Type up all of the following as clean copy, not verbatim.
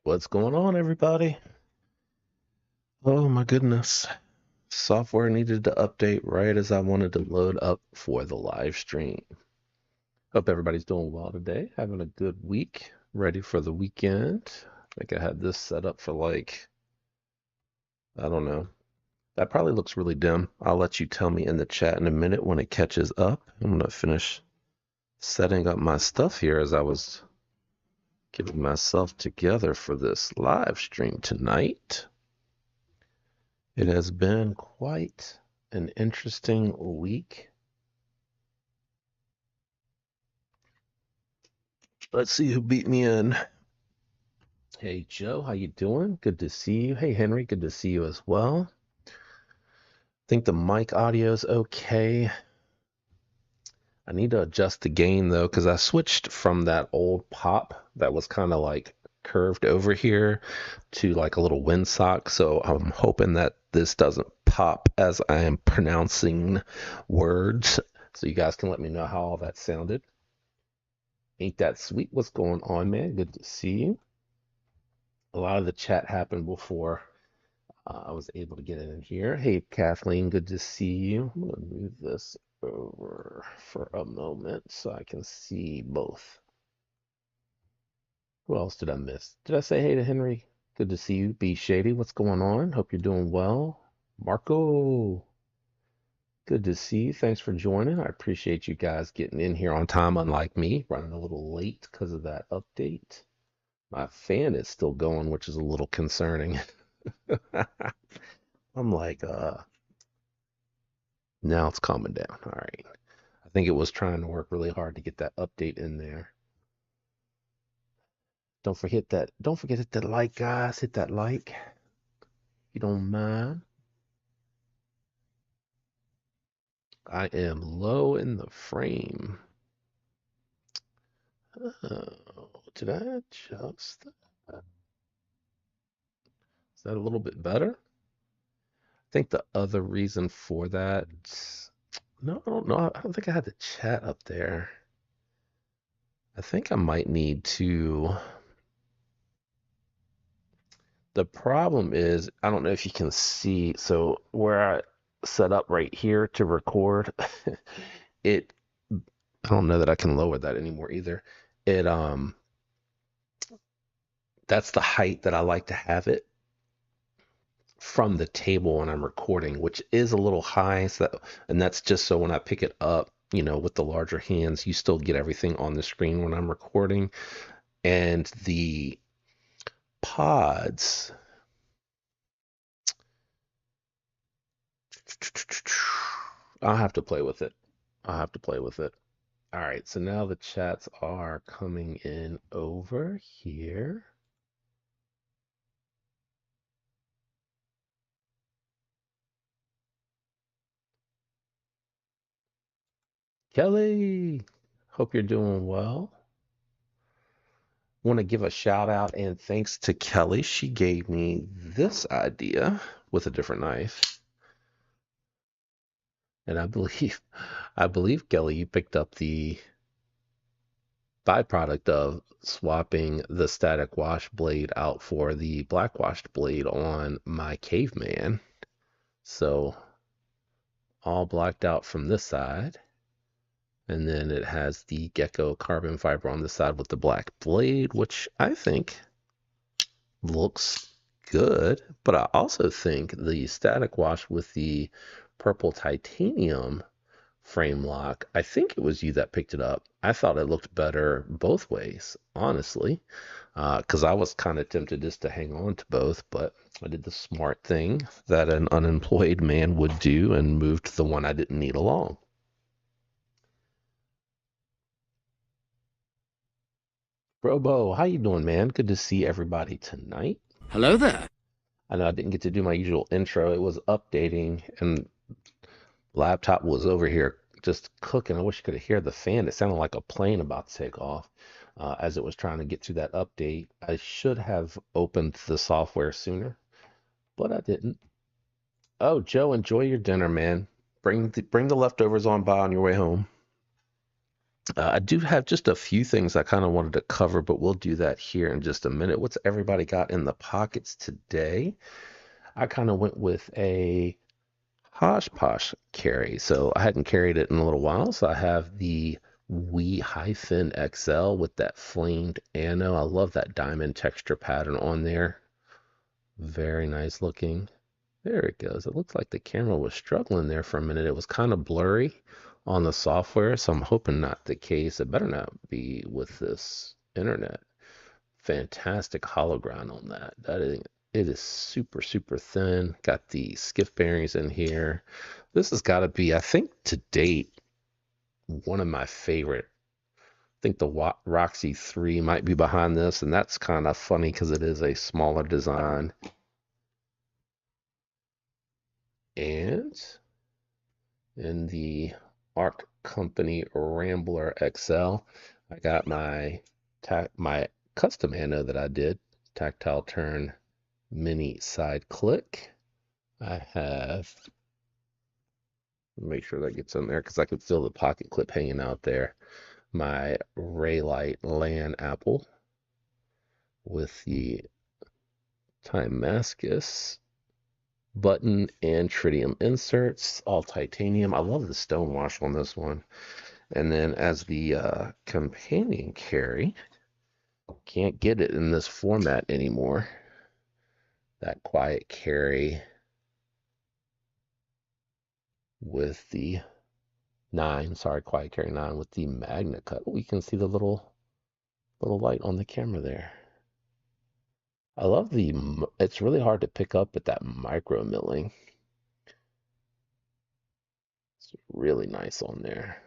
What's going on, everybody? Oh my goodness. Software needed to update right as I wanted to load up for the live stream. Hope everybody's doing well today, having a good week, ready for the weekend. I think I had this set up for I don't know. That probably looks really dim. I'll let you tell me in the chat in a minute when it catches up. I'm gonna finish setting up my stuff here as I was getting myself together for this live stream tonight. It has been quite an interesting week. Let's see who beat me in. Hey Joe, how you doing? Good to see you. Hey Henry, good to see you as well. Think the mic audio's okay. I need to adjust the gain though, because I switched from that old pop that was kind of like curved over here to like a little windsock. So I'm hoping that this doesn't pop as I am pronouncing words. So you guys can let me know how all that sounded. Ain't that sweet? What's going on, man? Good to see you. A lot of the chat happened before I was able to get in here. Hey, Kathleen, good to see you. I'm going to move this over for a moment so I can see both. Who else did I miss? Did I say hey to Henry? Good to see you. Be Shady, what's going on? Hope you're doing well. Marco, good to see you. Thanks for joining. I appreciate you guys getting in here on time, unlike me, running a little late because of that update. My fan is still going, which is a little concerning. I'm like, now it's calming down. All right. I think it was trying to work really hard to get that update in there. Don't forget to hit that like, guys. Hit that like. You don't mind. I am low in the frame. Oh, did I adjust that? Is that a little bit better? I think the other reason for that, no, I don't know. I don't think I had the chat up there. I think I might need to. The problem is, I don't know if you can see, so where I set up right here to record, it, I don't know that I can lower that anymore either. It, that's the height that I like to have it from the table when I'm recording, which is a little high. And that's just so when I pick it up, with the larger hands, you still get everything on the screen when I'm recording. And the pods, I'll have to play with it. I'll have to play with it. All right, so now the chats are coming in over here. Kelly, hope you're doing well. Want to give a shout out and thanks to Kelly. She gave me this idea with a different knife. And I believe Kelly, you picked up the byproduct of swapping the static wash blade out for the black washed blade on my caveman. So all blacked out from this side. And then it has the gecko carbon fiber on the side with the black blade, which I think looks good. But I also think the static wash with the purple titanium frame lock, I think it was you that picked it up. I thought it looked better both ways, honestly, because I was kind of tempted just to hang on to both, but I did the smart thing that an unemployed man would do and moved the one I didn't need along. Robo, how you doing, man? Good to see everybody tonight. Hello there. I know I didn't get to do my usual intro. It was updating and laptop was over here just cooking. I wish you could have heard the fan. It sounded like a plane about to take off as it was trying to get through that update. I should have opened the software sooner, but I didn't. Oh, Joe, enjoy your dinner, man. Bring the leftovers on by on your way home. I do have just a few things I kind of wanted to cover, but we'll do that here in just a minute. What's everybody got in the pockets today? I kind of went with a Hodgepodge carry. So I hadn't carried it in a little while. So I have the We-XL with that flamed ano. I love that diamond texture pattern on there. Very nice looking. There it goes. It looks like the camera was struggling there for a minute. It was kind of blurry on the software, so I'm hoping not the case. It better not be with this internet. Fantastic hologram on that. It is super, super thin. Got the skiff bearings in here. This has got to be, I think, to date, one of my favorite. I think the Roxy 3 might be behind this, and that's kind of funny because it is a smaller design. And in the Arc Company Rambler XL, I got my custom ano that I did, tactile turn mini side click. I have, make sure that gets in there because I could feel the pocket clip hanging out there. My Raylight Land Apple with the Timascus button and tritium inserts, all titanium. I love the stonewash on this one. And then as the companion carry, can't get it in this format anymore. That quiet carry with the quiet carry 9 with the Magna Cut. Oh, you can see the little light on the camera there. I love it's really hard to pick up at that micro milling. It's really nice on there.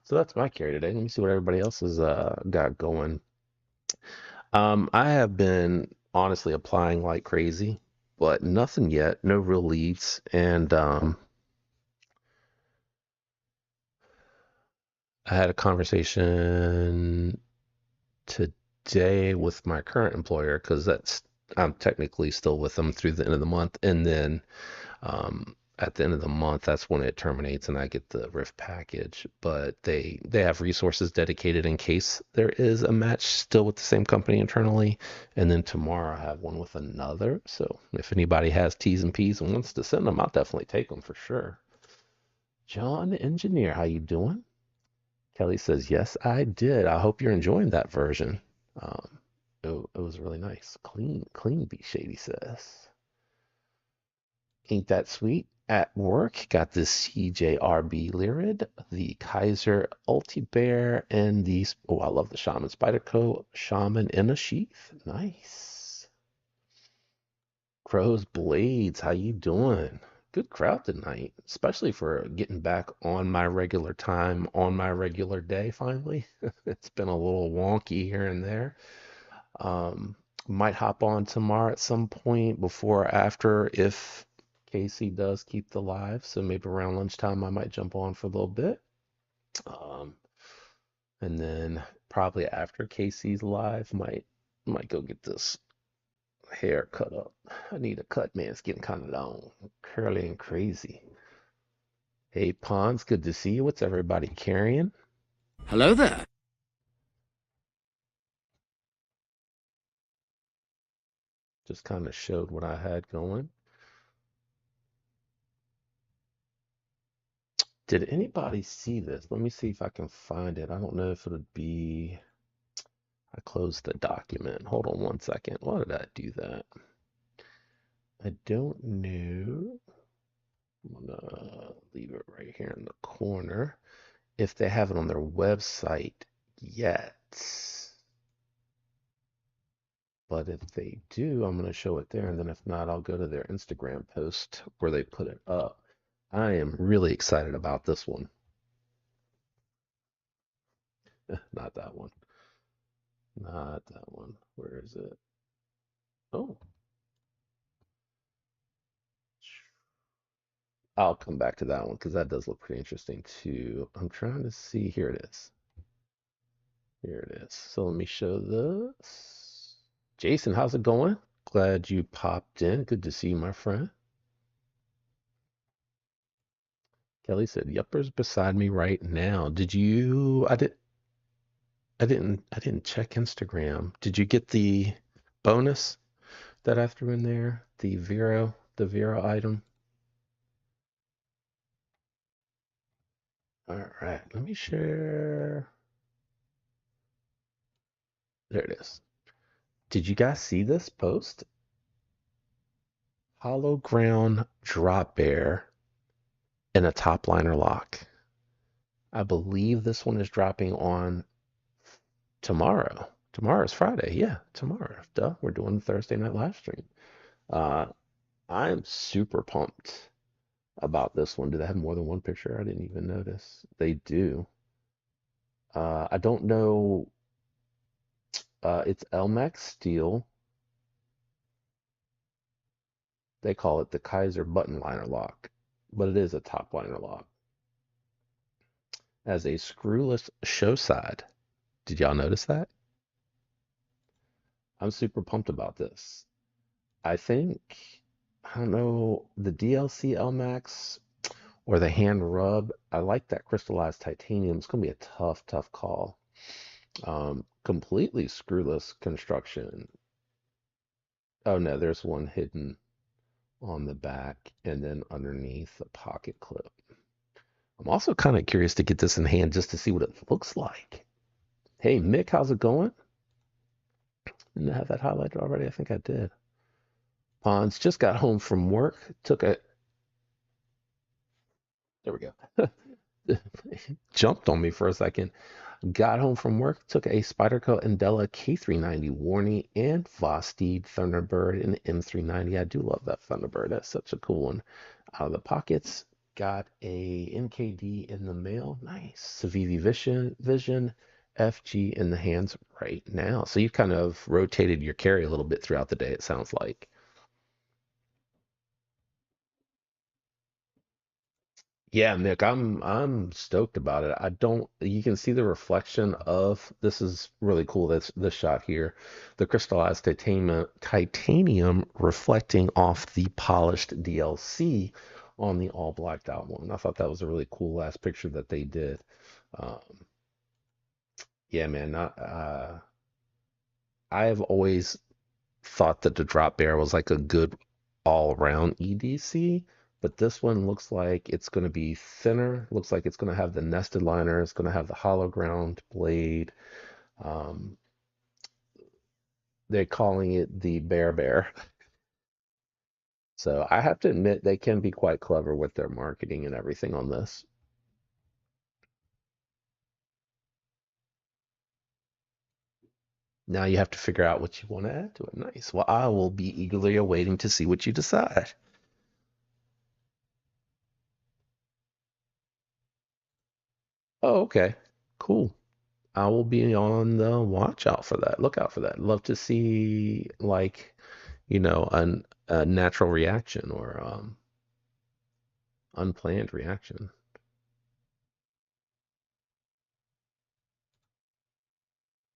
So that's my carry today. Let me see what everybody else has got going. I have been honestly applying like crazy, but nothing yet. No real leads. And I had a conversation today with my current employer because I'm technically still with them through the end of the month, and then at the end of the month, that's when it terminates and I get the RIF package. But they have resources dedicated in case there is a match still with the same company internally. And then tomorrow I have one with another. So if anybody has T's and P's and wants to send them, I'll definitely take them for sure. John the Engineer, how you doing? Kelly says, yes, I did. I hope you're enjoying that version. It was really nice. Clean B Shady says. Ain't that sweet? At work, got the CJRB Lyrid, the Kaiser Ulti-Bear, and the, oh, I love the Shaman Spyderco Shaman in a sheath. Nice. Crow's Blades, how you doing? Good crowd tonight, especially for getting back on my regular time, on my regular day, finally. It's been a little wonky here and there. Um, might hop on tomorrow at some point before or after if Casey does keep the live. So maybe around lunchtime I might jump on for a little bit. Um, and then probably after Casey's live, might go get this hair cut up. I need a cut, man. It's getting kind of long, curly and crazy. Hey, Pons, good to see you. What's everybody carrying? Hello there. Just kind of showed what I had going. Did anybody see this? Let me see if I can find it. I don't know if it would be. I closed the document. Hold on one second. Why did I do that? I don't know. I'm gonna leave it right here in the corner. If they have it on their website yet. But if they do, I'm gonna show it there. And then if not, I'll go to their Instagram post where they put it up. I am really excited about this one. Not that one. Not that one. Where is it? Oh, I'll come back to that one because that does look pretty interesting too. I'm trying to see. Here it is. Here it is. So let me show this. Jason, how's it going? Glad you popped in. Good to see you, my friend. Kelly said, "Yuppers beside me right now." Did you? I didn't check Instagram. Did you get the bonus that I threw in there? The Vero item. All right, let me share. There it is. Did you guys see this post? Hollow ground drop bear in a top liner lock. I believe this one is dropping on tomorrow. Tomorrow's Friday. Yeah, tomorrow. Duh, we're doing the Thursday night live stream. Uh, I'm super pumped about this one. Do they have more than one picture? I didn't even notice. They do. I don't know. It's Elmax steel. They call it the Kaiser button liner lock, but it is a top liner lock. As a screwless show side. Did y'all notice that? I'm super pumped about this. I think, I don't know, the DLC LMAX or the hand rub. I like that crystallized titanium. It's going to be a tough, tough call. Completely screwless construction. Oh no, there's one hidden on the back and then underneath a pocket clip. I'm also kind of curious to get this in hand just to see what it looks like. Hey Mick, how's it going? Didn't I have that highlighted already? I think I did. Pons just got home from work. Took a There we go. Jumped on me for a second. Got home from work, took a Spyderco Andela K390 Warney and Vosteed Thunderbird and M390. I do love that Thunderbird. That's such a cool one. Out of the pockets, got a NKD in the mail. Nice. Civivi Vision, FG in the hands right now. So you've kind of rotated your carry a little bit throughout the day, it sounds like. Yeah, Nick, I'm stoked about it. I don't You can see the reflection of this is really cool. That's this shot here. The crystallized titanium reflecting off the polished DLC on the all blacked out one. I thought that was a really cool last picture that they did. Um, yeah, man, not I have always thought that the drop bear was like a good all-round EDC, but this one looks like it's going to be thinner. Looks like it's going to have the nested liner. It's going to have the hollow ground blade. Um, they're calling it the Bear Bear. So I have to admit they can be quite clever with their marketing and everything on this. Now you have to figure out what you want to add to it. Nice. Well, I will be eagerly awaiting to see what you decide. Oh, okay. Cool. I will be on the watch out for that. Look out for that. Love to see like, a natural reaction or unplanned reaction.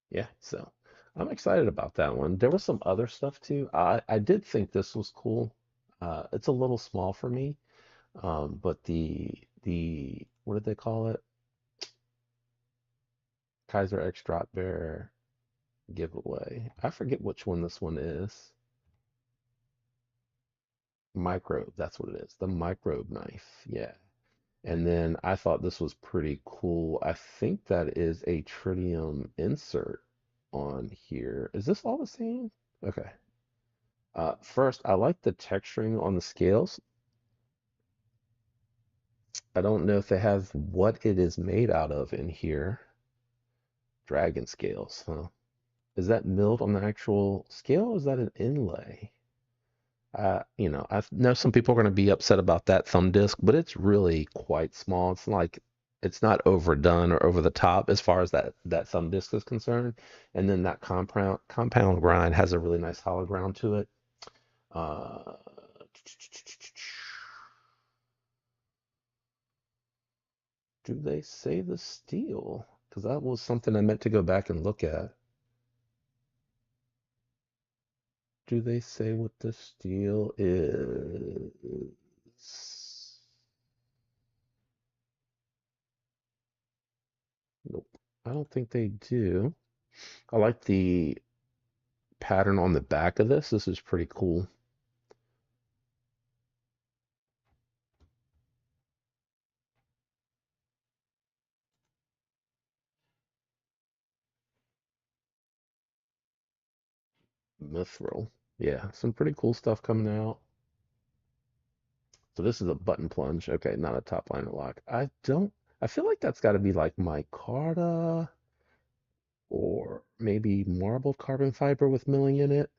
Yeah, so I'm excited about that one. There was some other stuff too. I did think this was cool. It's a little small for me, but the what did they call it? Kaiser X Drop Bear giveaway. I forget which one this one is. Microbe, that's what it is. The microbe knife. Yeah. And then I thought this was pretty cool. I think that is a tritium insert on here. Is this all the same? Okay. First, I like the texturing on the scales. I don't know if they have what it is made out of in here. Dragon scales, huh? Is that milled on the actual scale or is that an inlay? I know some people are going to be upset about that thumb disc, but it's really quite small. It's not overdone or over the top as far as that thumb disc is concerned. And then that compound grind has a really nice hollow ground to it. Uh, do they say the steel? Because that was something I meant to go back and look at. Do they say what the steel is? I don't think they do. I like the pattern on the back of this. This is pretty cool. Mithril. Yeah, some pretty cool stuff coming out. So this is a button plunge. Okay, not a top liner lock. I feel like that's got to be like micarta or maybe marble carbon fiber with milling in it.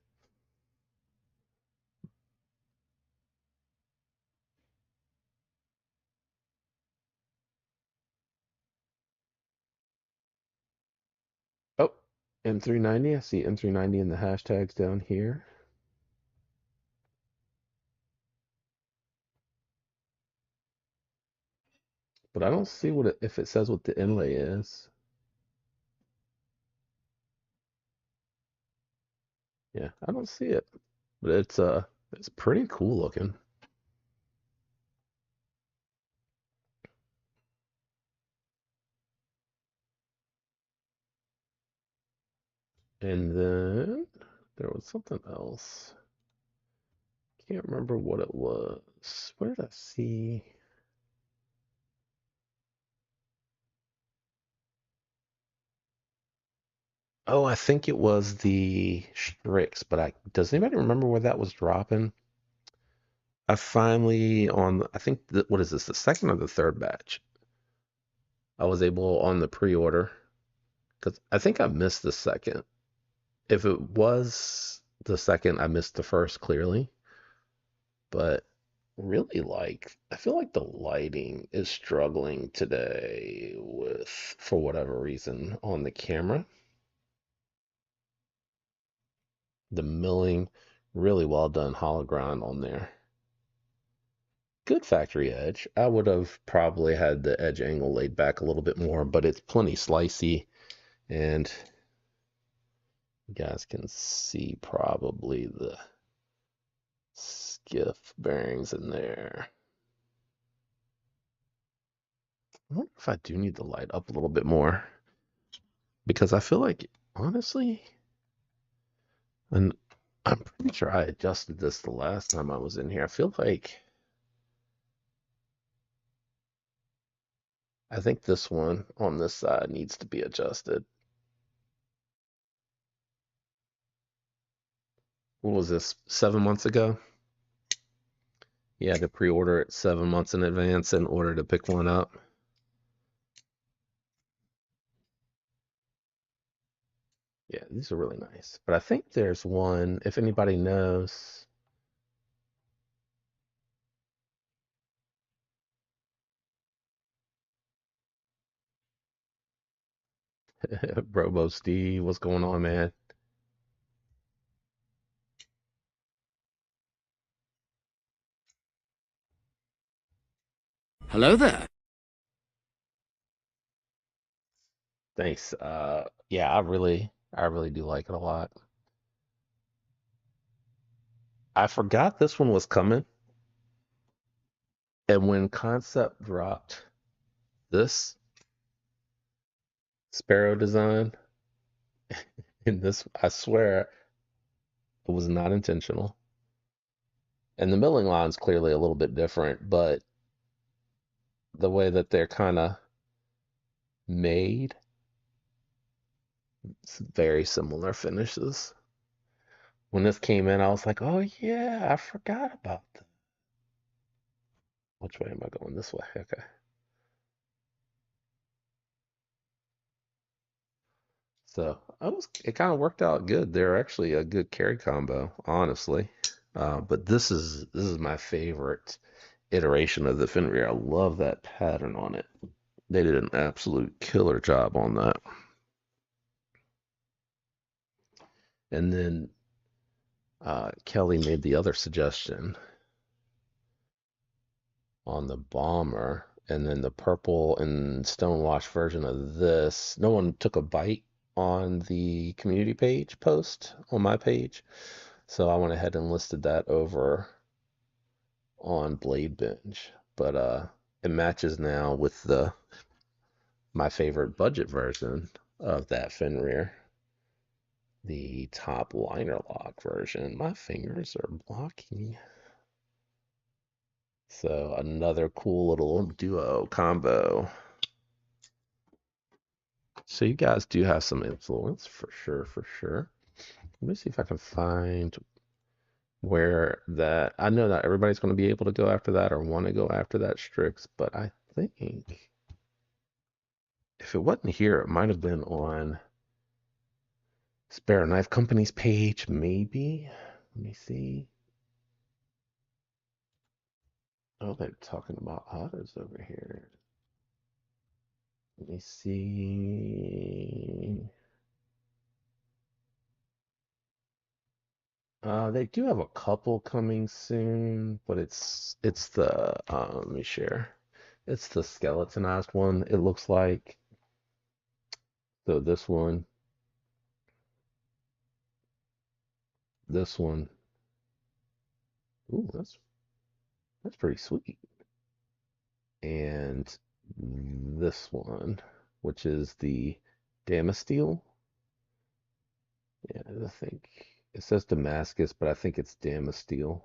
Oh, M390. I see M390 in the hashtags down here. But I don't see if it says what the inlay is. Yeah, I don't see it. But it's pretty cool looking. And then there was something else. Can't remember what it was. Where did I see? Oh, I think it was the Strix, but does anybody remember where that was dropping? I finally I think what is this, the second or the third batch? I was able on the pre-order because I think I missed the second. If it was the second, I missed the first clearly, but really I feel like the lighting is struggling today for whatever reason on the camera. The milling, really well done hollow ground on there. Good factory edge. I would have probably had the edge angle laid back a little bit more, but it's plenty slicey, and you guys can see probably the skiff bearings in there. I wonder if I do need to light up a little bit more because I feel like, honestly, and I'm pretty sure I adjusted this the last time I was in here. I think this one on this side needs to be adjusted. What was this, 7 months ago? You had to pre-order it 7 months in advance in order to pick one up. Yeah, these are really nice. But I think there's one, if anybody knows, Brobo Steve, what's going on, man? Hello there. Thanks. Yeah, I really do like it a lot. I forgot this one was coming, and when Concept dropped this Sparrow design in this, I swear it was not intentional. And the milling line's clearly a little bit different, but the way that they're kind of made, it's very similar finishes. When this came in, I was like, oh yeah, I forgot about that. Which way am I going? This way. Okay. So it kind of worked out good. They're actually a good carry combo, honestly. But this is my favorite iteration of the Fenrir. I love that pattern on it. They did an absolute killer job on that. And then Kelly made the other suggestion on the bomber, and then the purple and stonewash version of this. No one took a bite on the community page post on my page, so I went ahead and listed that over on Blade Binge. But it matches now with the my favorite budget version, of that Fenrir. The top liner lock version. My fingers are blocking. So another cool little duo combo. So you guys do have some influence for sure, for sure. Let me see if I can find where that. I know not everybody's going to be able to go after that or want to go after that Strix, but I think if it wasn't here, it might have been on Spare Knife Company's page, maybe. Let me see. Oh, they're talking about autos over here. Let me see. They do have a couple coming soon, but it's the let me share. It's the skeletonized one, it looks like. So this one. Ooh, that's pretty sweet. And this one, which is the Damasteel. Yeah, I think it says Damascus, but I think it's Damasteel.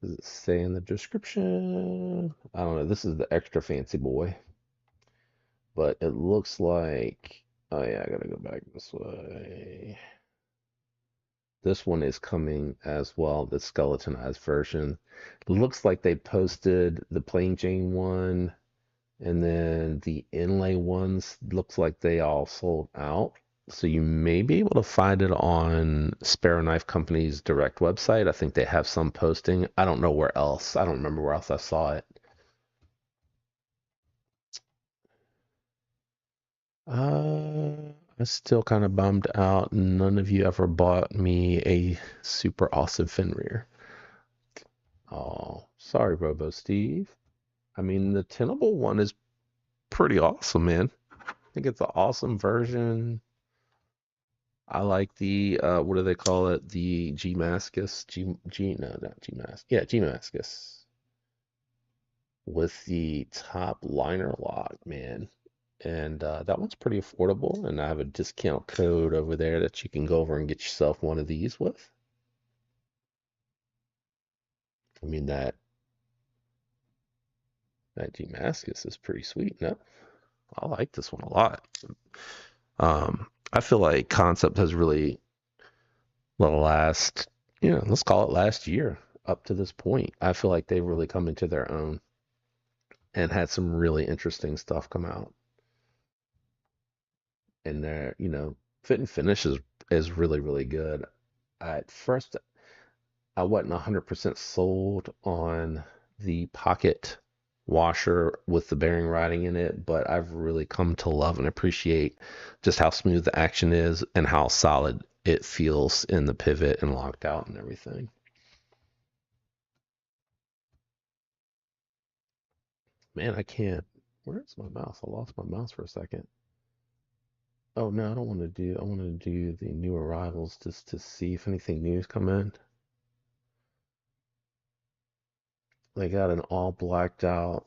Does it say in the description? I don't know. This is the extra fancy boy. But it looks like, oh yeah, I gotta go back this way. This one is coming as well, the skeletonized version. It looks like they posted the plain Jane one, and then the inlay ones looks like they all sold out. So you may be able to find it on Sparrow Knife Company's direct website. I think they have some posting. I don't know where else. I don't remember where else I saw it. I'm still kind of bummed out. None of you ever bought me a super awesome Fenrir. Oh, sorry, Robo Steve. I mean, the Tenable one is pretty awesome, man. I think it's an awesome version. I like the what do they call it? The Gmascus, no, not Gmascus. Yeah, Gmascus with the top liner lock, man. And that one's pretty affordable. And I have a discount code over there that you can go over and get yourself one of these with. I mean that Damascus is pretty sweet. No, I like this one a lot. I feel like Concept has really the last, let's call it last year up to this point. I feel like they've really come into their own and had some really interesting stuff come out. And their, fit and finish is really, really good. At first, I wasn't 100% sold on the pocket washer with the bearing riding in it, but I've really come to love and appreciate just how smooth the action is and how solid it feels in the pivot and locked out and everything. Man, I can't. Where's my mouse? I lost my mouse for a second. Oh no, I don't want to do. I want to do the new arrivals just to see if anything new's come in. They got an all blacked out.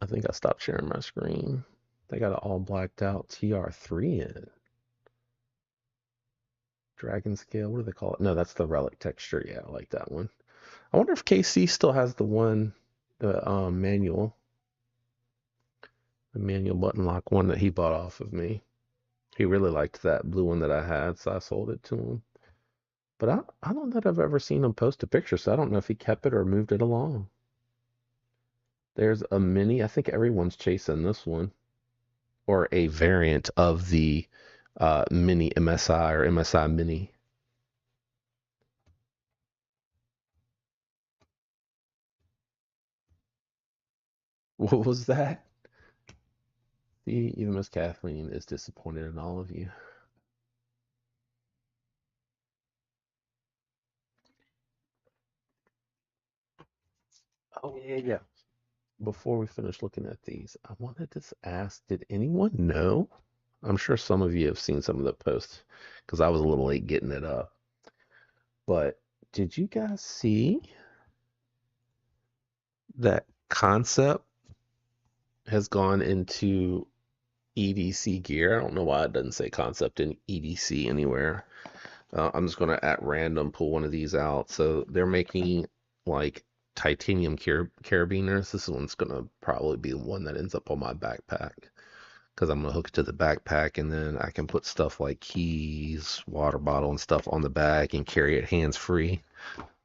I think I stopped sharing my screen. They got an all blacked out TR3 in. Dragon scale. What do they call it? No, that's the relic texture. Yeah, I like that one. I wonder if KC still has the manual, the manual button lock one that he bought off of me. He really liked that blue one that I had, so I sold it to him. But I don't know that I've ever seen him post a picture, so I don't know if he kept it or moved it along. There's a mini. I think everyone's chasing this one, or a variant of the mini MSI or MSI mini. What was that? See, even Miss Kathleen is disappointed in all of you. Oh yeah, yeah. Before we finish looking at these, I wanted to ask, did anyone know? I'm sure some of you have seen some of the posts because I was a little late getting it up. But did you guys see that Concept has gone into EDC gear. I don't know why it doesn't say concept in EDC anywhere. I'm just gonna at random pull one of these out. So they're making like titanium carabiners. This one's gonna probably be the one that ends up on my backpack because I'm gonna hook it to the backpack and then I can put stuff like keys, water bottle, and stuff on the back and carry it hands free.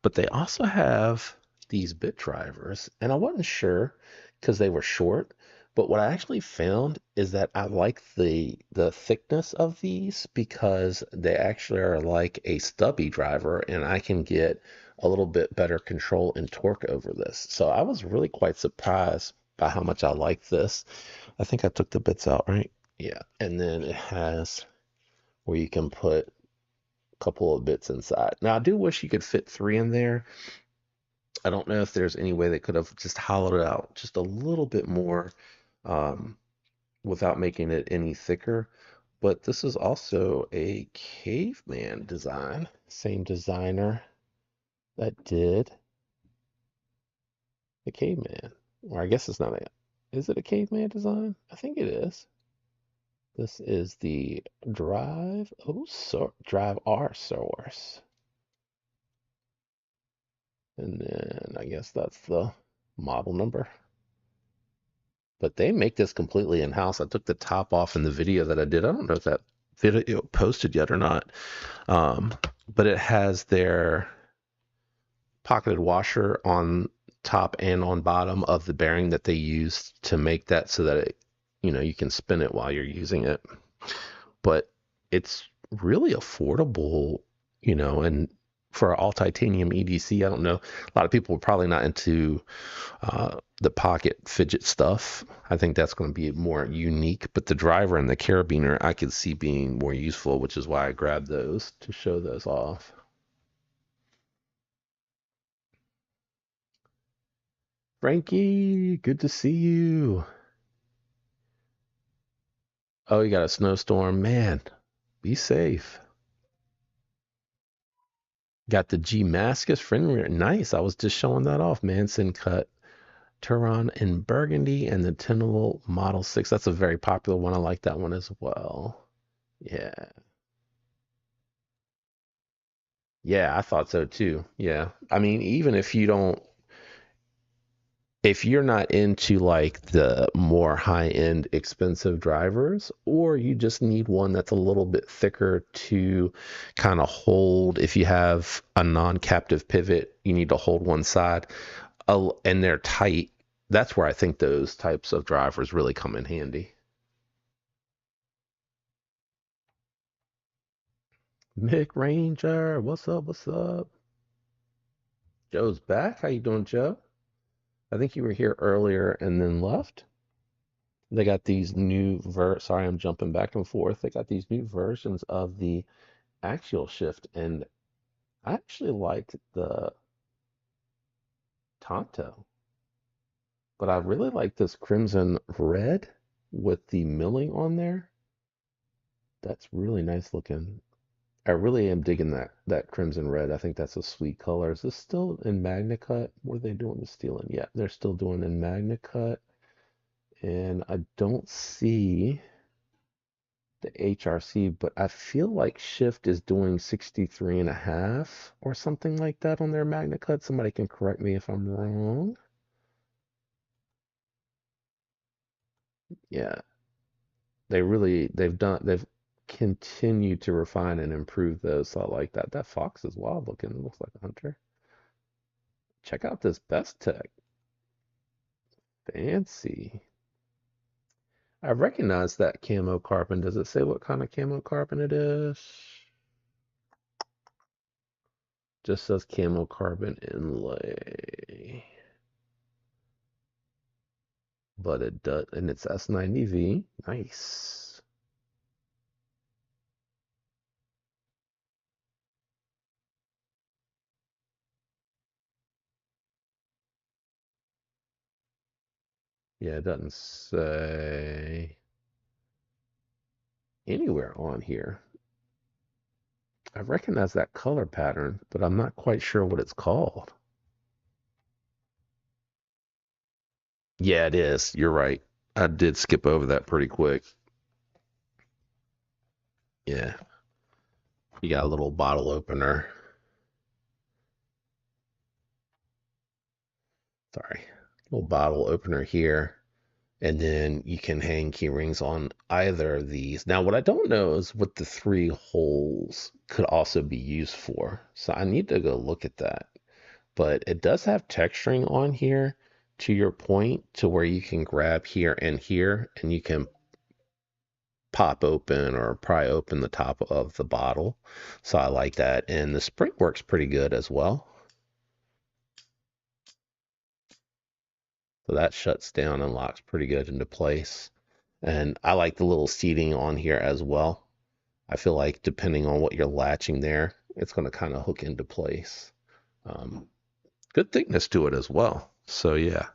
But they also have these bit drivers, and I wasn't sure because they were short. But what I actually found is that I like the thickness of these because they actually are like a stubby driver, and I can get a little bit better control and torque over this. So I was really quite surprised by how much I like this. I think I took the bits out, right? Yeah. And then it has where you can put a couple of bits inside. Now I do wish you could fit three in there. I don't know if there's any way they could have just hollowed it out just a little bit more um, without making it any thicker. But this is also a caveman design. Same designer that did the caveman. Or I guess it's not a. Is it a caveman design? I think it is. This is the Drive. Oh, so Drive R source. And then I guess that's the model number. But they make this completely in-house. I took the top off in the video that I did. I don't know if that video posted yet or not. Um, but it has their pocketed washer on top and on bottom of the bearing that they use to make that so that it, you can spin it while you're using it. But it's really affordable, and for all titanium EDC, I don't know. A lot of people are probably not into the pocket fidget stuff. I think that's going to be more unique, but the driver and the carabiner I could see being more useful, which is why I grabbed those to show those off. Frankie, good to see you. Oh, you got a snowstorm. Man, be safe. Got the G Mascus friend. Nice. I was just showing that off. Manson cut Turon in burgundy and the Tenable Model 6. That's a very popular one. I like that one as well. Yeah. Yeah, I thought so too. Yeah. I mean, even if you're not into like the more high-end expensive drivers, or you just need one that's a little bit thicker to kind of hold, if you have a non-captive pivot, you need to hold one side, and they're tight, that's where I think those types of drivers really come in handy. Mick Ranger, what's up? What's up? Joe's back. How you doing, Joe? I think you were here earlier and then left. They got these sorry, I'm jumping back and forth. They got these new versions of the axial shift, and I actually liked the Tonto, but I really like this crimson red with the milling on there. That's really nice looking. I really am digging that crimson red. I think that's a sweet color. Is this still in Magna Cut? What are they doing the steel in? Yeah, they're still doing in Magna Cut. And I don't see the HRC, but I feel like Shift is doing 63 and a half or something like that on their Magna Cut. Somebody can correct me if I'm wrong. Yeah, they've continued to refine and improve those. So I like that. That fox is wild looking. It looks like a hunter. Check out this Best Tech. Fancy. I recognize that camo carbon. Does it say what kind of camo carbon it is? Just says camo carbon inlay. But it does, and it's S90V. Nice. Yeah, it doesn't say anywhere on here. I recognize that color pattern, but I'm not quite sure what it's called. Yeah, it is. You're right. I did skip over that pretty quick. Yeah, you got a little bottle opener. Sorry, little bottle opener here. And then you can hang key rings on either of these. Now, what I don't know is what the three holes could also be used for. So I need to go look at that. But it does have texturing on here to your point to where you can grab here and you can pop open or pry open the top of the bottle. So I like that. And the spring works pretty good as well. So that shuts down and locks pretty good into place. And I like the little seating on here as well. I feel like depending on what you're latching there, it's going to kind of hook into place. Um, Good thickness to it as well. So yeah,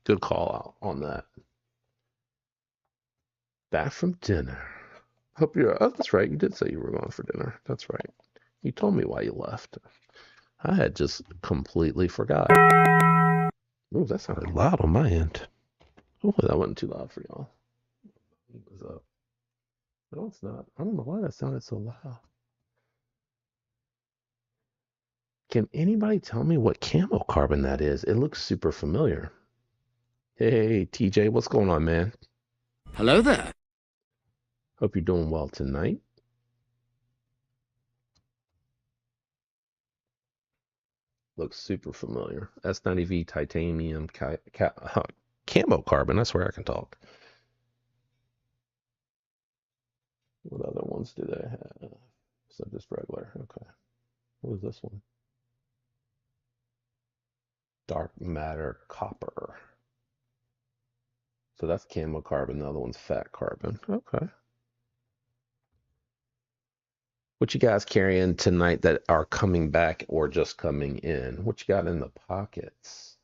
good call out on that. Back from dinner. Hope you're. Oh, that's right. You did say you were going for dinner. That's right. You told me why you left. I had just completely forgot. Oh, that sounded loud on my end. Oh, that wasn't too loud for y'all. It was up. No, it's not. I don't know why that sounded so loud. Can anybody tell me what camo carbon that is? It looks super familiar. Hey, TJ, what's going on, man? Hello there. Hope you're doing well tonight. Looks super familiar. S90V titanium camo carbon. That's where I can talk. What other ones do they have? So just regular. Okay. What is this one? Dark matter copper. So that's camo carbon. The other one's fat carbon. Okay. What you guys carrying tonight that are coming back or just coming in? What you got in the pockets?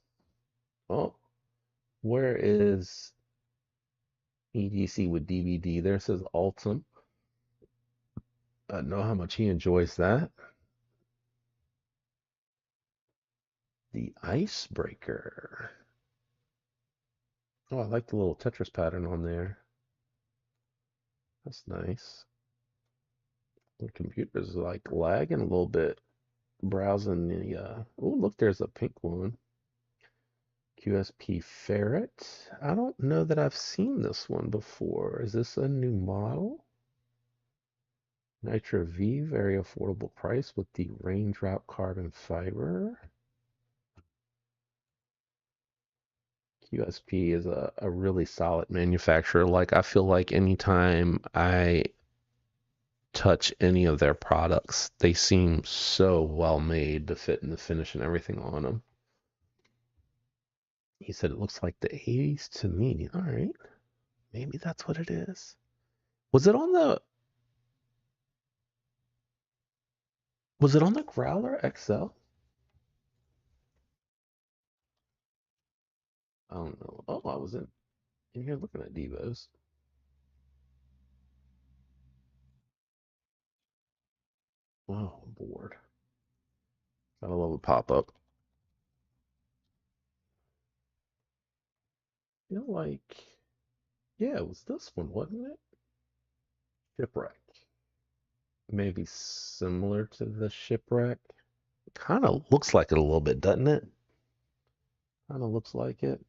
Oh, where is EDC with DVD? There says Altum. I know how much he enjoys that. The icebreaker. Oh, I like the little Tetris pattern on there. That's nice. The computer's like lagging a little bit. Browsing the oh, look, there's a pink one. QSP Ferret. I don't know that I've seen this one before. Is this a new model? Nitro V, very affordable price with the raindrop carbon fiber. QSP is a really solid manufacturer. Like, I feel like anytime I touch any of their products, they seem so well made, the fit and the finish and everything on them. He said it looks like the 80s to me. All right. Maybe that's what it is. Was it on the Growler XL? I don't know. Oh, I was in here looking at Devos. Oh, I'm bored. Gotta love a pop-up. You know, like, yeah, it was this one, wasn't it? Shipwreck. Maybe similar to the Shipwreck. Kind of looks like it a little bit, doesn't it? Kind of looks like it.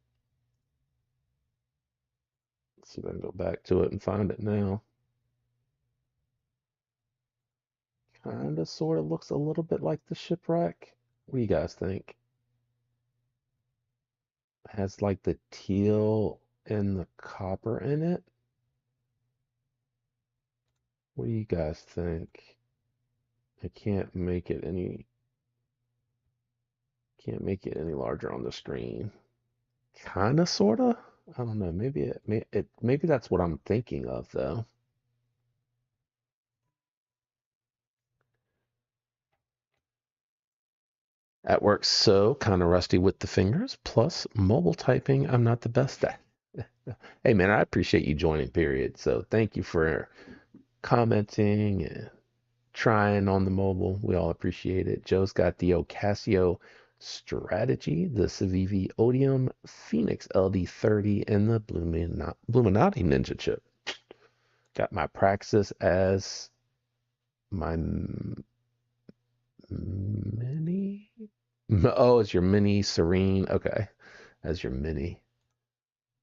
Let's see if I can go back to it and find it now. Kind of sort of looks a little bit like the Shipwreck. What do you guys think? Has like the teal and the copper in it. What do you guys think? I can't make it any larger on the screen. Kinda, sorta. I don't know. Maybe that's what I'm thinking of though. At work, so kind of rusty with the fingers. Plus, mobile typing, I'm not the best at. Hey man, I appreciate you joining, period. So thank you for commenting and trying on the mobile. We all appreciate it. Joe's got the Ocasio strategy, the Civivi Odium, Phoenix LD30, and the Bluminati Ninja chip. Got my Praxis as My mini. Oh, it's your mini Serene. Okay, as your mini.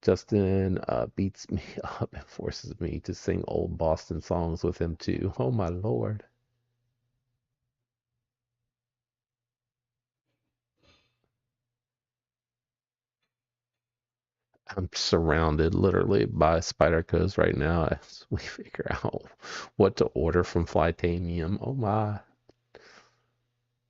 Justin beats me up and forces me to sing old Boston songs with him too. Oh my lord. I'm surrounded literally by spider codes right now as we figure out what to order from Flytanium. Oh my.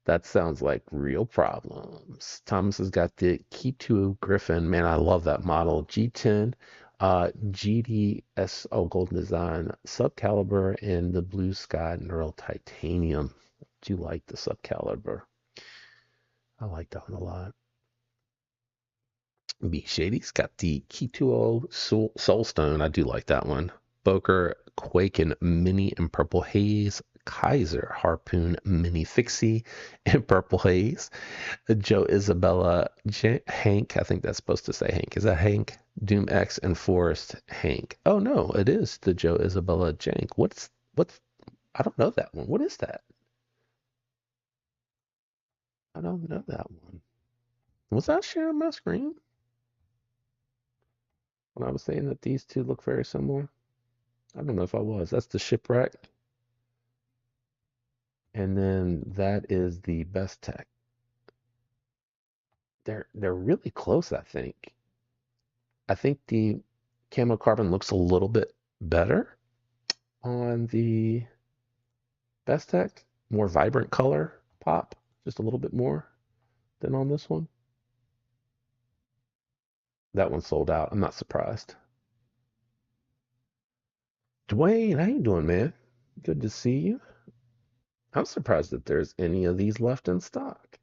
That sounds like real problems. Thomas has got the Key2 Griffin. Man, I love that model. G10, GDSO Golden Design, Subcaliber, and the Blue Sky Neural Titanium. Do you like the Subcaliber? I like that one a lot. B Shady's got the Key2O Soulstone. I do like that one. Boker, Quaken Mini in Purple Haze. Kaiser Harpoon Mini Fixie in Purple Haze. Joe Isabella Hank. I think that's supposed to say Hank. Is that Hank? Doom X and Forest Hank. Oh no, it is the Joe Isabella Jank. What's I don't know that one. What is that? I don't know that one. Was I sharing my screen when I was saying that these two look very similar? I don't know if I was. That's the Shipwreck. And then that is the Best Tech. They're really close, I think. I think the Camo Carbon looks a little bit better on the Best Tech. More vibrant color pop, just a little bit more than on this one. That one sold out. I'm not surprised. Dwayne, how you doing, man? Good to see you. I'm surprised that there's any of these left in stock.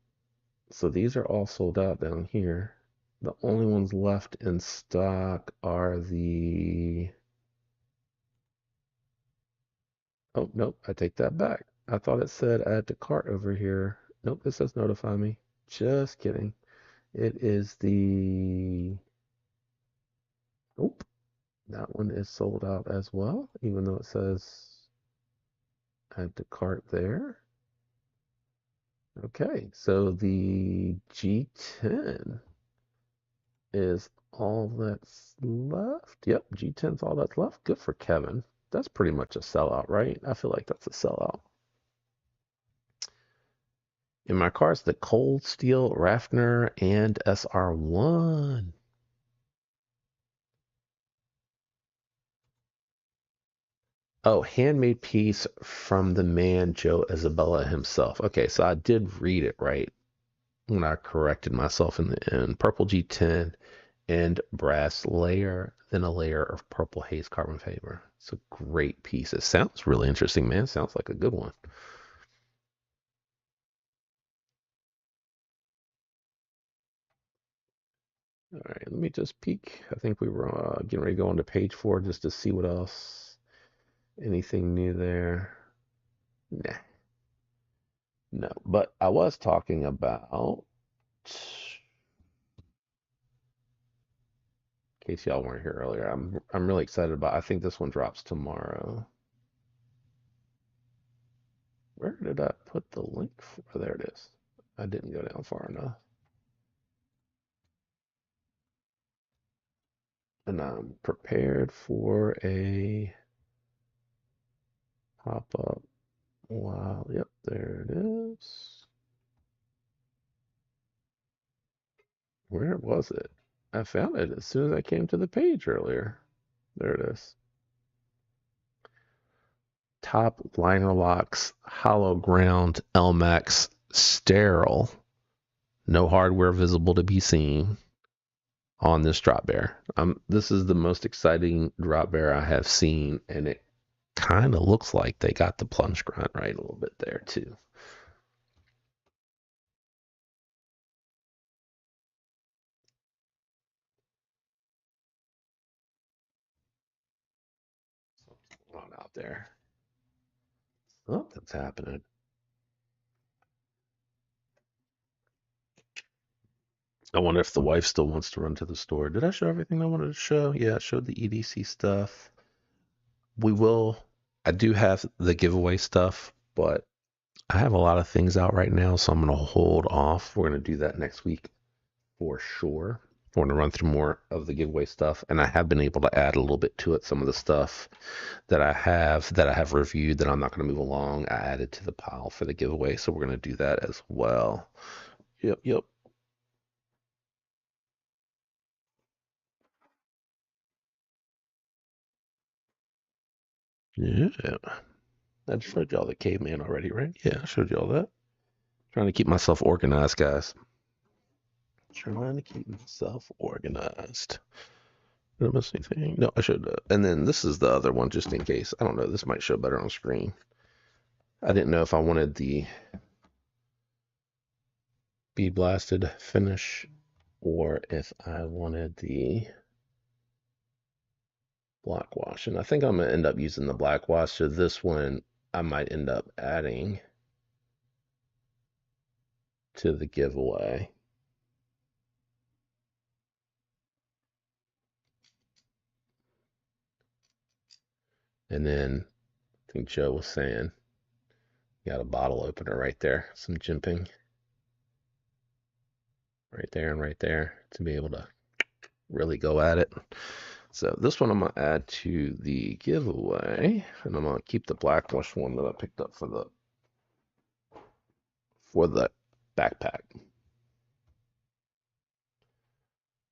So these are all sold out down here. The only ones left in stock are the... Oh, nope, I take that back. I thought it said add to cart over here. Nope, it says notify me. Just kidding. It is the... Nope, that one is sold out as well, even though it says add to cart there. Okay, so the G10 is all that's left. Yep, G10's all that's left. Good for Kevin. That's pretty much a sellout, right? I feel like that's a sellout. In my cars, the Cold Steel, Raffner, and SR1. Oh, handmade piece from the man Joe Isabella himself. Okay, so I did read it right when I corrected myself in the end. Purple G10 and brass layer, then a layer of purple haze carbon fiber. It's a great piece. It sounds really interesting, man. Sounds like a good one. All right, let me just peek. I think we were getting ready to go on to page 4 just to see what else. Anything new there? Nah, no. But I was talking about, in case y'all weren't here earlier, I'm really excited about. I think this one drops tomorrow. Where did I put the link for? There it is. I didn't go down far enough. And I'm prepared for a pop-up. Wow. Yep, there it is. Where was it? I found it as soon as I came to the page earlier. There it is. Top liner locks, hollow ground, LMAX, sterile, no hardware visible to be seen on this drop bear. This is the most exciting drop bear I have seen, and it kind of looks like they got the plunge grunt right a little bit there too. Something's going on out there. Something's happening. I wonder if the wife still wants to run to the store. Did I show everything I wanted to show? Yeah, I showed the EDC stuff. We will. I do have the giveaway stuff but I have a lot of things out right now, so I'm going to hold off. We're going to do that next week for sure. We're going to run through more of the giveaway stuff, and I have been able to add a little bit to it. Some of the stuff that I have reviewed that I'm not going to move along, I added to the pile for the giveaway, so we're going to do that as well. Yep, yep. Yeah. I just showed y'all the caveman already, right? Yeah, I showed y'all that. Trying to keep myself organized, guys. Trying to keep myself organized. Did I miss anything? No, I should. And then this is the other one, just in case. I don't know. This might show better on screen. I didn't know if I wanted the bead blasted finish or if I wanted the black wash. And I think I'm going to end up using the black wash. So this one I might end up adding to the giveaway. And then I think Joe was saying, got a bottle opener right there, some jimping right there and right there to be able to really go at it. So this one I'm going to add to the giveaway, and I'm going to keep the black wash one that I picked up for the backpack.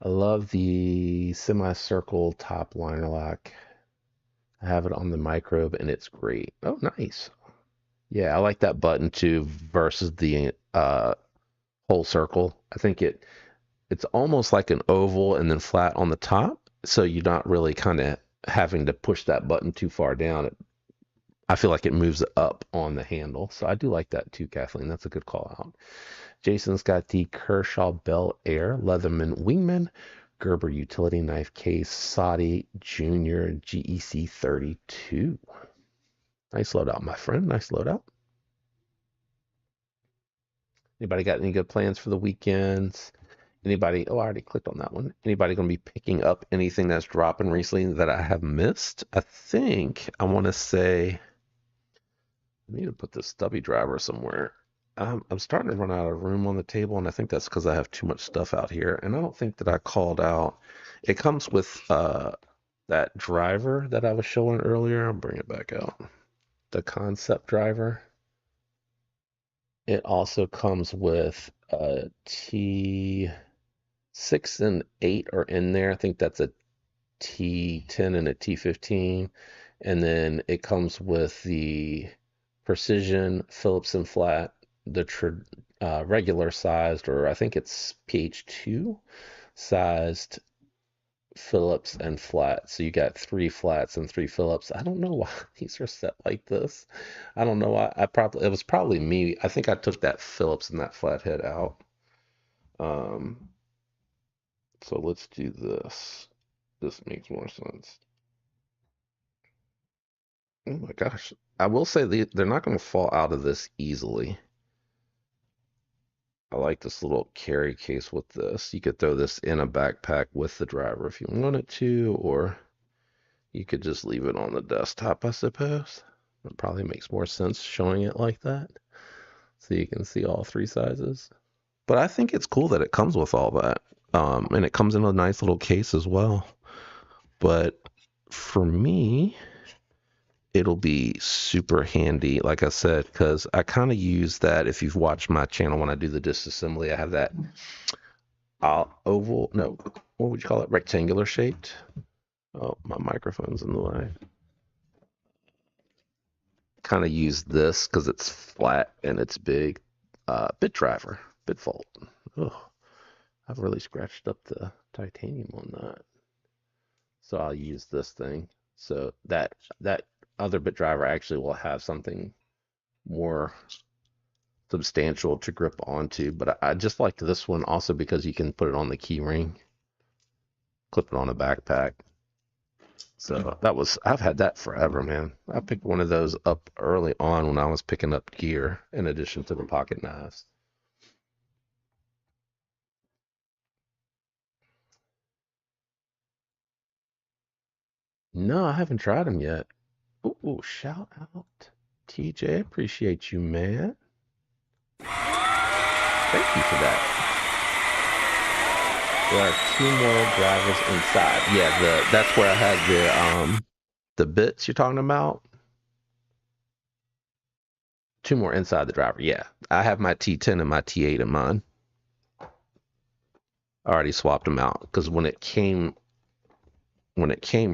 I love the semicircle top liner lock. I have it on the microbe and it's great. Oh, nice. Yeah, I like that button too versus the whole circle. I think it's almost like an oval and then flat on the top, so you're not really kind of having to push that button too far down. I feel like it moves up on the handle. So I do like that too, Kathleen. That's a good call out. Jason's got the Kershaw Bel Air Leatherman Wingman Gerber utility knife case Saudi Junior GEC 32. Nice loadout, my friend. Nice loadout. Anybody got any good plans for the weekends? Anybody? Oh, I already clicked on that one. Anybody going to be picking up anything that's dropping recently that I have missed? I think I want to say I need to put this stubby driver somewhere. I'm starting to run out of room on the table, and I think that's because I have too much stuff out here. And I don't think that I called out. It comes with that driver that I was showing earlier. I'll bring it back out. The concept driver. It also comes with a T6 and 8 are in there. I think that's a T10 and a T15. And then it comes with the Precision Phillips and flat, the regular sized, or I think it's PH2 sized Phillips and flat. So you got 3 flats and 3 Phillips. I don't know why these are set like this. I don't know why. It was probably me. I think I took that Phillips and that flathead out. Um, so let's do this. This makes more sense. Oh my gosh. I will say they're not going to fall out of this easily. I like this little carry case with this. You could throw this in a backpack with the driver if you wanted to, or you could just leave it on the desktop, I suppose. It probably makes more sense showing it like that, so you can see all 3 sizes. But I think it's cool that it comes with all that. And it comes in a nice little case as well. But for me, it'll be super handy, like I said, because I kind of use that. If you've watched my channel when I do the disassembly, I have that oval, no, what would you call it? Rectangular shaped. Oh, my microphone's in the way. Kind of use this because it's flat and it's big. Bit driver, bit fault. Oh, I've really scratched up the titanium on that. So I'll use this thing. So that other bit driver actually will have something more substantial to grip onto. But I just like this one also because you can put it on the key ring, clip it on a backpack. So I've had that forever, man. I picked one of those up early on when I was picking up gear in addition to the pocket knives. No, I haven't tried them yet. Ooh, shout out TJ, appreciate you, man. Thank you for that. There are 2 more drivers inside. Yeah, that's where I had the bits you're talking about. 2 more inside the driver. Yeah, I have my T10 and my T8 in mine. I already swapped them out because when it came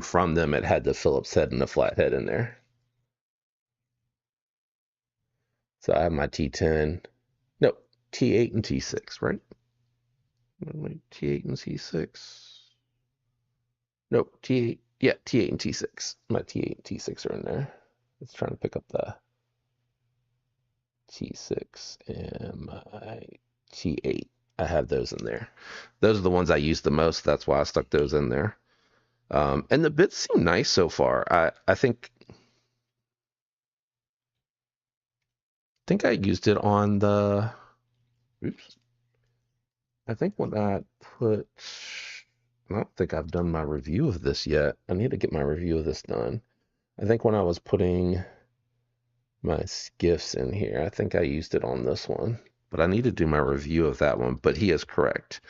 from them, it had the Phillips head and the flat head in there. So I have my T10. No, T8 and T6, right? T8 and T6. Nope, T8. Yeah, T8 and T6. My T8 and T6 are in there. It's trying to pick up the T6 and my T8. I have those in there. Those are the ones I use the most. That's why I stuck those in there. And the bits seem nice so far. I think I used it on the. Oops. I think when I put. I don't think I've done my review of this yet. I need to get my review of this done. I think when I was putting my skiffs in here, I think I used it on this one. But I need to do my review of that one. But he is correct.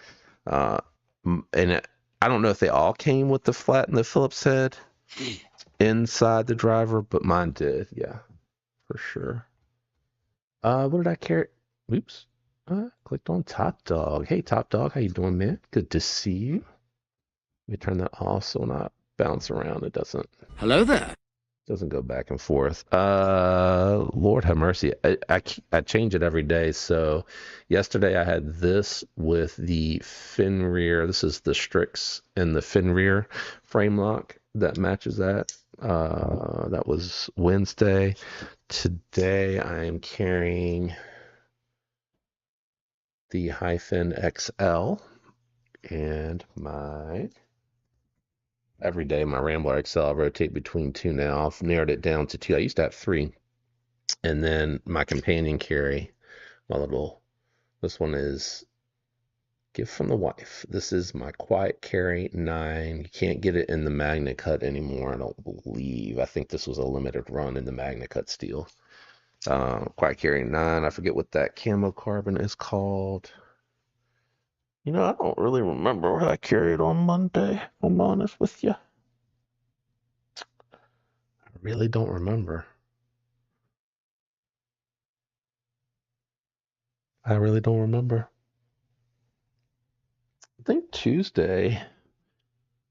I don't know if they all came with the flat and the Phillips head inside the driver, but mine did. Yeah, for sure. What did I carry? Oops. Clicked on Top Dog. Hey, Top Dog, how you doing, man? Good to see you. Let me turn that off so not bounce around. It doesn't. Hello there. Doesn't go back and forth. Lord have mercy. I change it every day. So yesterday I had this with the fin rear. This is the Strix and the fin rear frame lock that matches that. That was Wednesday. Today I am carrying the Hyphen XL and every day my Rambler XL. I rotate between 2 now. I've narrowed it down to 2. I used to have 3. And then my companion carry, this one is gift from the wife. This is my Quiet Carry 9. You can't get it in the Magna Cut anymore, I don't believe. I think this was a limited run in the Magna Cut steel. Quiet Carry 9. I forget what that camo carbon is called. I don't really remember what I carried on Monday, if I'm honest with you. I really don't remember. I really don't remember. I think Tuesday.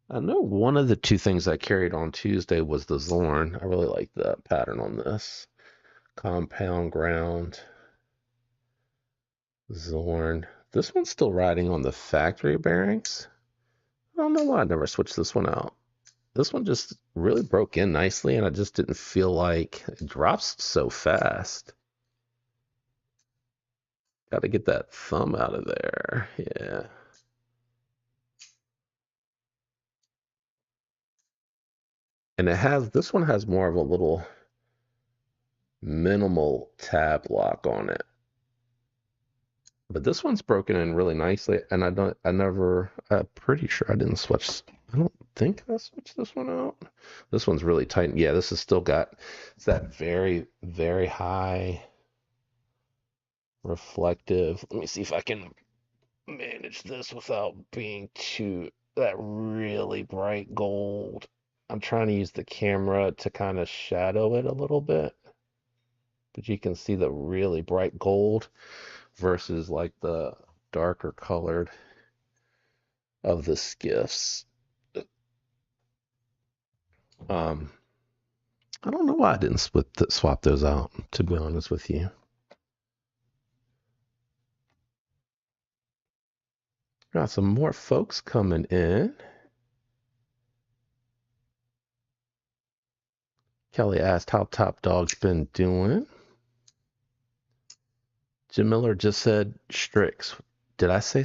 I know one of the 2 things I carried on Tuesday was the Zorn. I really like the pattern on this. Compound ground. Zorn. This one's still riding on the factory bearings. I don't know why I never switched this one out. This one just really broke in nicely, and I just didn't feel like it drops so fast. Got to get that thumb out of there. Yeah. And this one has more of a little minimal tab lock on it. But this one's broken in really nicely, and I'm pretty sure I didn't switch. I don't think I switched this one out. This one's really tight. Yeah, this has still got that very, very high reflective. Let me see if I can manage this without being that really bright gold. I'm trying to use the camera to kind of shadow it a little bit. But you can see the really bright gold versus like the darker colored of the skiffs. I don't know why I didn't swap those out, to be honest with you. Got some more folks coming in. Kelly asked how Top Dog's been doing. Jim Miller just said Strix. Did I say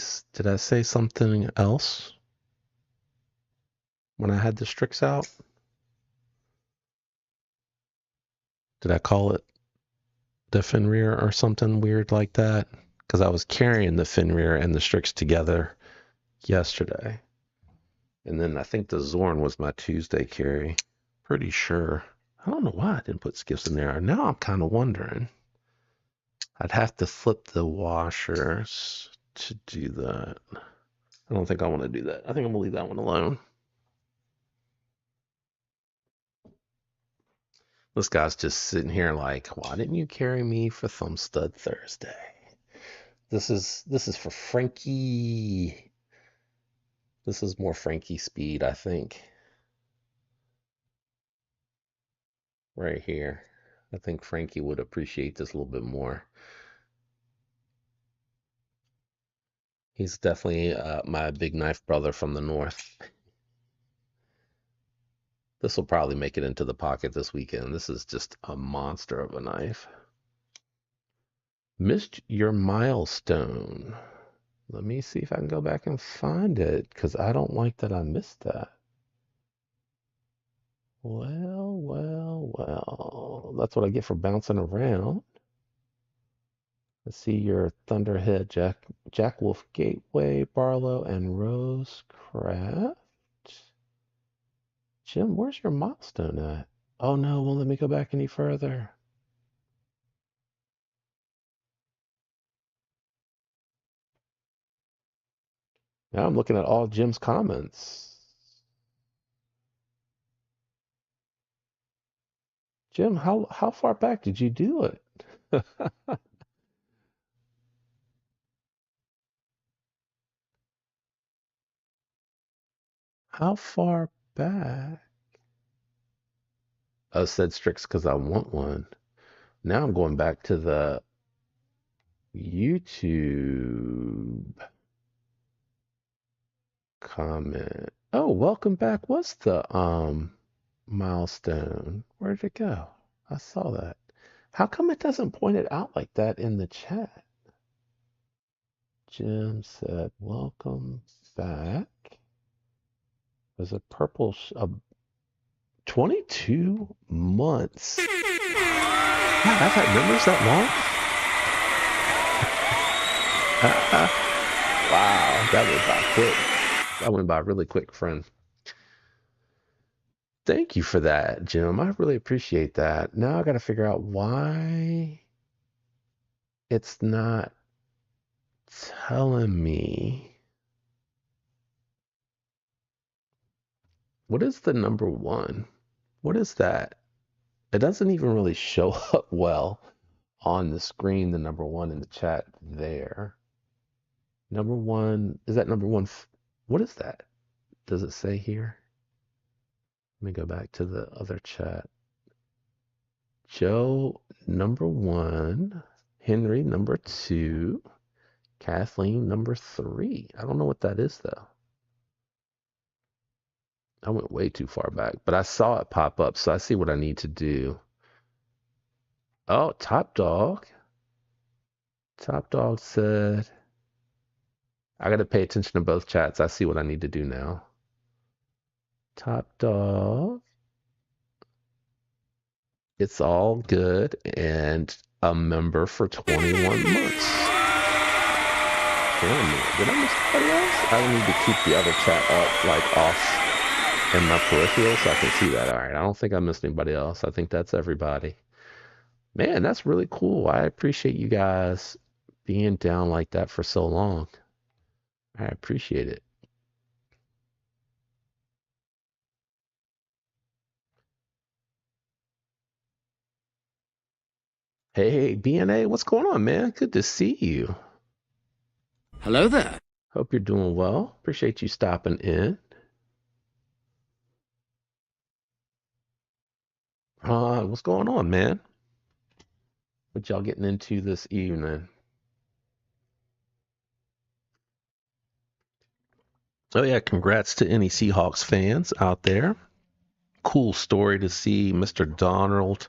something else when I had the Strix out? Did I call it the fin rear or something weird like that? Because I was carrying the fin rear and the Strix together yesterday. And then I think the Zorn was my Tuesday carry. Pretty sure. I don't know why I didn't put skips in there. Now I'm kind of wondering. I'd have to flip the washers to do that. I don't think I want to do that. I think I'm going to leave that one alone. This guy's just sitting here like, why didn't you carry me for Thumb Stud Thursday? This is for Frankie. This is more Frankie speed, I think. Right here. I think Frankie would appreciate this a little bit more. He's definitely my big knife brother from the north. This will probably make it into the pocket this weekend. This is just a monster of a knife. Missed your milestone. Let me see if I can go back and find it, because I don't like that I missed that. Well. That's what I get for bouncing around. Let's see your Thunderhead, Jack Wolf Gateway, Barlow, and Rosecraft. Jim, where's your milestone at? Oh no, won't let me go back any further. Now I'm looking at all Jim's comments. Jim, how far back did you do it? How far back? Oh, said Strix because I want one. Now I'm going back to the YouTube comment. Oh, welcome back. What's the milestone? Where did it go? I saw that. How come it doesn't point it out like that in the chat? Jim said, welcome back. There's a purple, 22 months. Wow, I've had members that long? Wow, that went by quick. That went by really quick, friend. Thank you for that, Jim. I really appreciate that. Now I got to figure out why it's not telling me. What is the number one? What is that? It doesn't even really show up well on the screen, the number one in the chat there. Number one, is that number one? What is that? Does it say here? Let me go back to the other chat. Joe, number one. Henry, number two. Kathleen, number three. I don't know what that is, though. I went way too far back, but I saw it pop up, so I see what I need to do. Oh, Top Dog. Top Dog said, I got to pay attention to both chats. I see what I need to do now. Top Dog. It's all good, and a member for 21 months. Damn it. Did I miss somebody else? I need to keep the other chat up, like off in my peripheral so I can see that. All right, I don't think I missed anybody else. I think that's everybody. Man, that's really cool. I appreciate you guys being down like that for so long. I appreciate it. Hey, BNA, what's going on, man? Good to see you. Hello there. Hope you're doing well. Appreciate you stopping in. What's going on, man? What y'all getting into this evening? Oh yeah, congrats to any Seahawks fans out there. Cool story to see Mr. Donald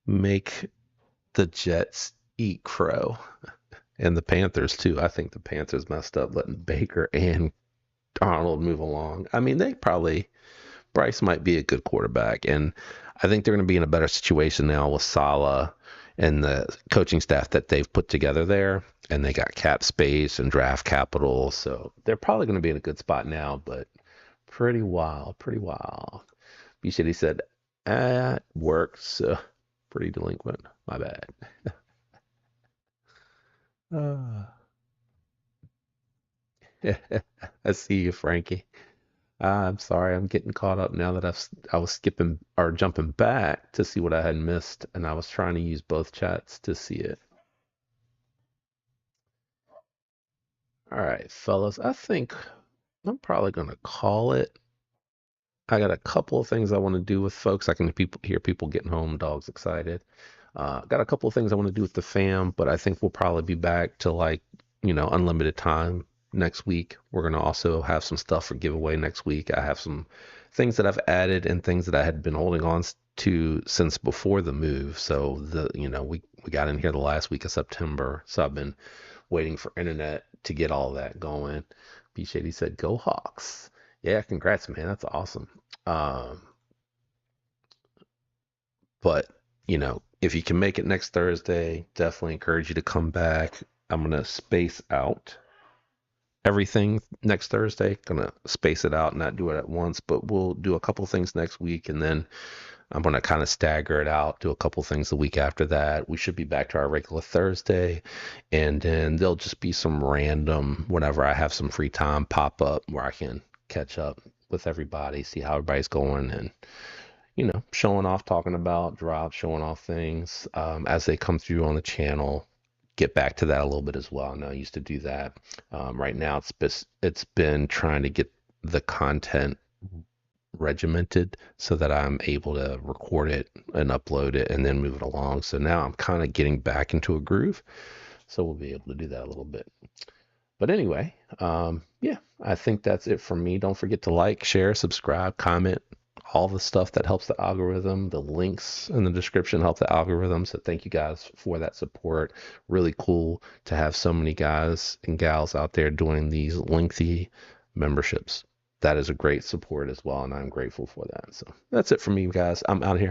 make the Jets eat crow. And the Panthers too. I think the Panthers messed up letting Baker and Donald move along. I mean, Bryce might be a good quarterback, and I think they're going to be in a better situation now with Saleh and the coaching staff that they've put together there, and they got cap space and draft capital, so they're probably going to be in a good spot now, but pretty wild. B-Shitty said, at work, so pretty delinquent. My bad. Uh, I see you, Frankie. I'm sorry, I'm getting caught up now that I was skipping or jumping back to see what I had missed, and I was trying to use both chats to see it. All right, fellas, I think I'm probably gonna call it. I got a couple of things I want to do with folks. I can hear people getting home, dogs excited. Got a couple of things I want to do with the fam, but I think we'll probably be back to like, unlimited time next week. We're going to also have some stuff for giveaway next week. I have some things that I've added and things that I had been holding on to since before the move. So we got in here the last week of September. So I've been waiting for internet to get all that going. B Shady said, "Go Hawks." Yeah, congrats, man. That's awesome. Um, but if you can make it next Thursday, definitely encourage you to come back. I'm gonna space out everything next Thursday. Gonna space it out, not do it at once, but we'll do a couple things next week, and then I'm gonna kind of stagger it out, do a couple things the week after that. We should be back to our regular Thursday, and then there'll just be some random, whenever I have some free time, pop up where I can catch up with everybody, see how everybody's going, and showing off, talking about drops, showing off things as they come through on the channel. Get back to that a little bit as well. I know I used to do that. Right now, it's been trying to get the content regimented so that I'm able to record it and upload it and then move it along. So now I'm kind of getting back into a groove. So we'll be able to do that a little bit. But anyway, yeah, I think that's it from me. Don't forget to like, share, subscribe, comment, all the stuff that helps the algorithm. The links in the description help the algorithm. So thank you guys for that support. Really cool to have so many guys and gals out there doing these lengthy memberships. That is a great support as well, and I'm grateful for that. So that's it for me, guys. I'm out of here.